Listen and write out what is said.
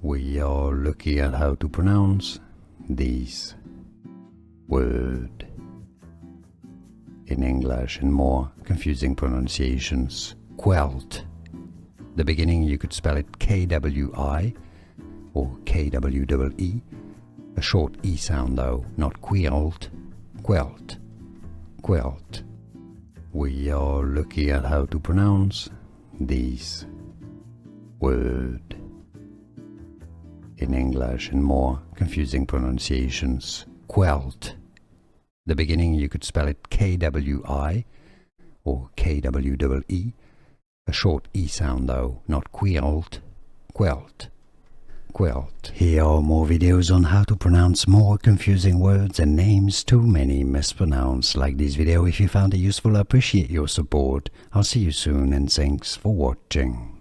We are looking at how to pronounce these words in English and more confusing pronunciations. Quilt. The beginning you could spell it K-W-I or K-W-E-E. A short E sound though, not quilt. Quilt. Quilt. We are looking at how to pronounce these words in English and more confusing pronunciations. Quilt. The beginning you could spell it K-W-I or K-W-E-E. A short E sound though, not quilt. Quilt. Quilt. Here are more videos on how to pronounce more confusing words and names too many mispronounced. Like this video if you found it useful. I appreciate your support. I'll see you soon and thanks for watching.